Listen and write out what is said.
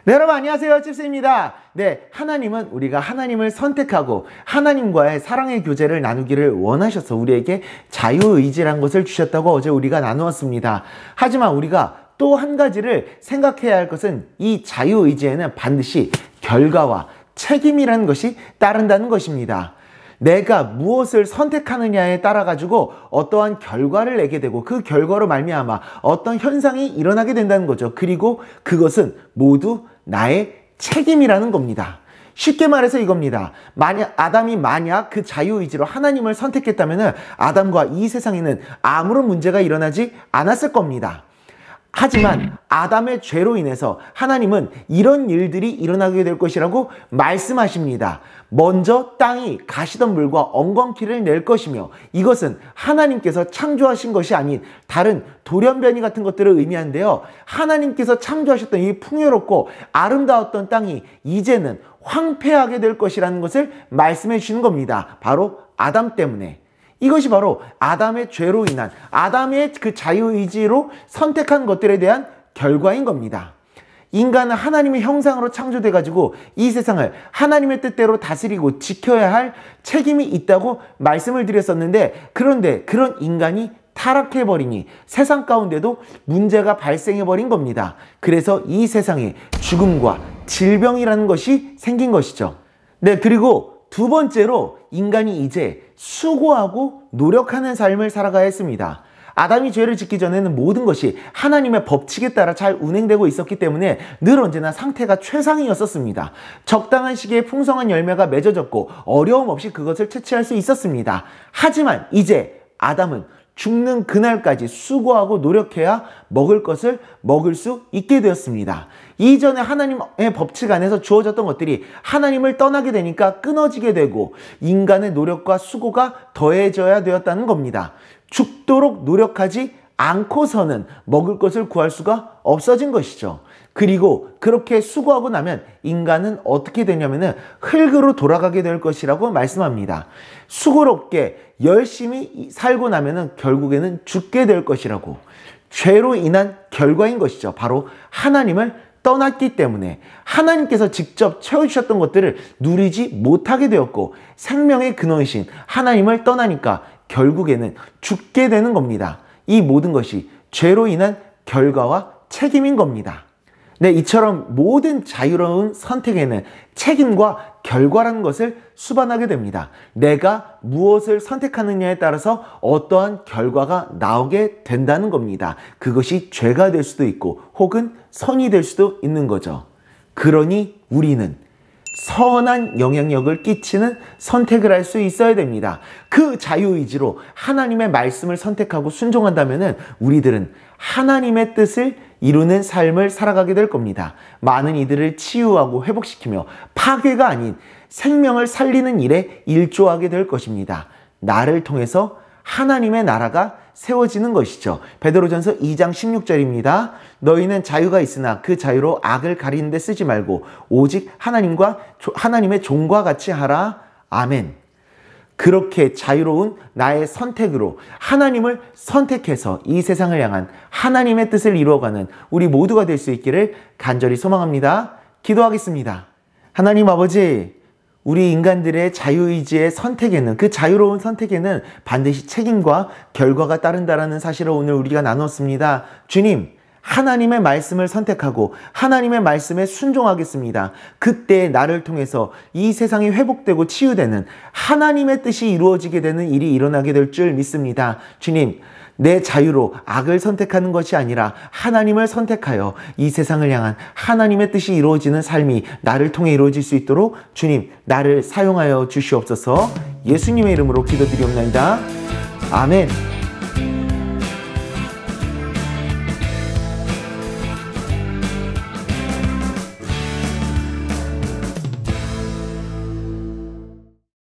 네, 여러분 안녕하세요. 찝스입니다. 네, 하나님은 우리가 하나님을 선택하고 하나님과의 사랑의 교제를 나누기를 원하셔서 우리에게 자유의지란 것을 주셨다고 어제 우리가 나누었습니다. 하지만 우리가 또 한 가지를 생각해야 할 것은 이 자유의지에는 반드시 결과와 책임이라는 것이 따른다는 것입니다. 내가 무엇을 선택하느냐에 따라 가지고 어떠한 결과를 내게 되고 그 결과로 말미암아 어떤 현상이 일어나게 된다는 거죠. 그리고 그것은 모두 나의 책임이라는 겁니다. 쉽게 말해서 이겁니다. 아담이 만약 그 자유의지로 하나님을 선택했다면 아담과 이 세상에는 아무런 문제가 일어나지 않았을 겁니다. 하지만 아담의 죄로 인해서 하나님은 이런 일들이 일어나게 될 것이라고 말씀하십니다. 먼저 땅이 가시던 물과 엉겅퀴를 낼 것이며 이것은 하나님께서 창조하신 것이 아닌 다른 돌연변이 같은 것들을 의미하는데요. 하나님께서 창조하셨던 이 풍요롭고 아름다웠던 땅이 이제는 황폐하게 될 것이라는 것을 말씀해 주시는 겁니다. 바로 아담 때문에. 이것이 바로 아담의 죄로 인한 아담의 그 자유의지로 선택한 것들에 대한 결과인 겁니다. 인간은 하나님의 형상으로 창조돼 가지고 이 세상을 하나님의 뜻대로 다스리고 지켜야 할 책임이 있다고 말씀을 드렸었는데, 그런데 그런 인간이 타락해버리니 세상 가운데도 문제가 발생해버린 겁니다. 그래서 이 세상에 죽음과 질병이라는 것이 생긴 것이죠. 네, 그리고 두 번째로 인간이 이제 수고하고 노력하는 삶을 살아가야 했습니다. 아담이 죄를 짓기 전에는 모든 것이 하나님의 법칙에 따라 잘 운행되고 있었기 때문에 늘 언제나 상태가 최상이었었습니다. 적당한 시기에 풍성한 열매가 맺어졌고 어려움 없이 그것을 채취할 수 있었습니다. 하지만 이제 아담은 죽는 그날까지 수고하고 노력해야 먹을 것을 먹을 수 있게 되었습니다. 이전에 하나님의 법칙 안에서 주어졌던 것들이 하나님을 떠나게 되니까 끊어지게 되고 인간의 노력과 수고가 더해져야 되었다는 겁니다. 죽도록 노력하지 않고서는 먹을 것을 구할 수가 없어진 것이죠. 그리고 그렇게 수고하고 나면 인간은 어떻게 되냐면은 흙으로 돌아가게 될 것이라고 말씀합니다. 수고롭게 열심히 살고 나면은 결국에는 죽게 될 것이라고. 죄로 인한 결과인 것이죠. 바로 하나님을 떠났기 때문에 하나님께서 직접 채워주셨던 것들을 누리지 못하게 되었고 생명의 근원이신 하나님을 떠나니까 결국에는 죽게 되는 겁니다. 이 모든 것이 죄로 인한 결과와 책임인 겁니다. 네, 이처럼 모든 자유로운 선택에는 책임과 결과라는 것을 수반하게 됩니다. 내가 무엇을 선택하느냐에 따라서 어떠한 결과가 나오게 된다는 겁니다. 그것이 죄가 될 수도 있고 혹은 선이 될 수도 있는 거죠. 그러니 우리는 선한 영향력을 끼치는 선택을 할 수 있어야 됩니다. 그 자유의지로 하나님의 말씀을 선택하고 순종한다면 우리들은 하나님의 뜻을 이루는 삶을 살아가게 될 겁니다. 많은 이들을 치유하고 회복시키며 파괴가 아닌 생명을 살리는 일에 일조하게 될 것입니다. 나를 통해서 하나님의 나라가 세워지는 것이죠. 베드로전서 2장 16절입니다. 너희는 자유가 있으나 그 자유로 악을 가리는 데 쓰지 말고 오직 하나님의 종과 같이 하라. 아멘. 그렇게 자유로운 나의 선택으로 하나님을 선택해서 이 세상을 향한 하나님의 뜻을 이루어가는 우리 모두가 될 수 있기를 간절히 소망합니다. 기도하겠습니다. 하나님 아버지, 우리 인간들의 자유의지의 선택에는, 그 자유로운 선택에는 반드시 책임과 결과가 따른다라는 사실을 오늘 우리가 나눴습니다. 주님, 하나님의 말씀을 선택하고 하나님의 말씀에 순종하겠습니다. 그때 나를 통해서 이 세상이 회복되고 치유되는 하나님의 뜻이 이루어지게 되는 일이 일어나게 될 줄 믿습니다. 주님, 내 자유로 악을 선택하는 것이 아니라 하나님을 선택하여 이 세상을 향한 하나님의 뜻이 이루어지는 삶이 나를 통해 이루어질 수 있도록 주님, 나를 사용하여 주시옵소서. 예수님의 이름으로 기도드리옵나이다. 아멘.